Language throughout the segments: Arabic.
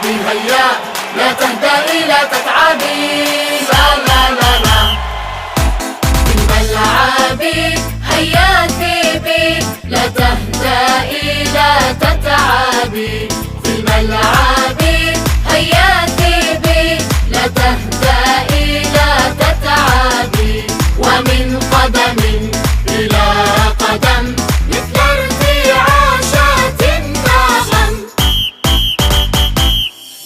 الملعب هيا لا تهدئي لا تتعبي، لا لا لا لا. في الملعب هيا تبي لا تهدئي لا تتعبي، في الملعب هيا تبي لا تهدئي لا تتعبي. ومن قدم إلى قدم مثل ارتعاشات النغم،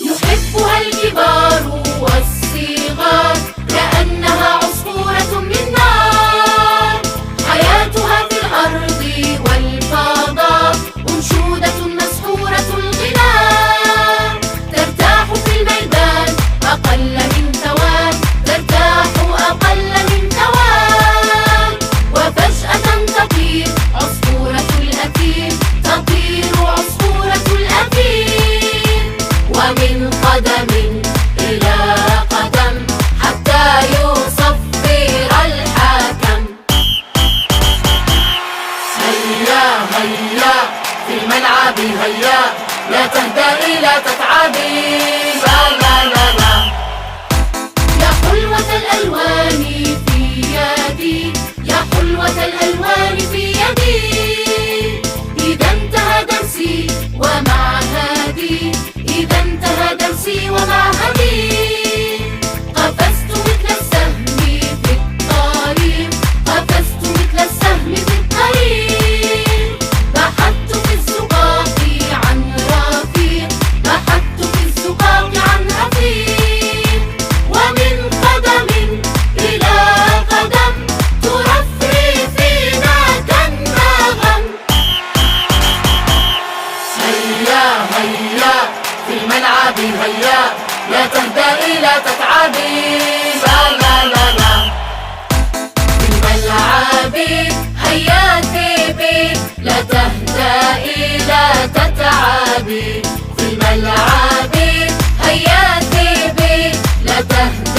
يحبها الكبار والصغار كأنها عصفورة من نار. حياتها في الأرض والفضاء أنشودة مسحورة الغناء. ترتاح في الميدان أقل من ثوان، ترتاح أقل من ثوان. وفجأة تطير عصفورة الأثير، تطير عصفورة الأثير. ومن قدم إلى قدم حتى يصفر الحكم. هيا هيا في الملعب هيا لا تهدئي لا تتعبي، لا لا لا لا. يا حلوة الألوان في يدي، يا حلوة الألوان في يدي. إذا انتهى درسي ومعهدي، إذا انتهى درسي ومعهدي. قفزت مثل السهم في الطريق، قفزت مثل السهم في الطريق. بحثت في الزقاق عن رفيق، بحثت في الزقاق عن رفيق. ومن قدم إلى قدم ترفرفينا كالنغم. هيا هيا في الملعب هيا لا تهدئي لا تتعبي، لا لا لا لا. في الملعب هيا تبي لا تهدئي لا تتعبي، في الملعب هيا تبي لا تهدئي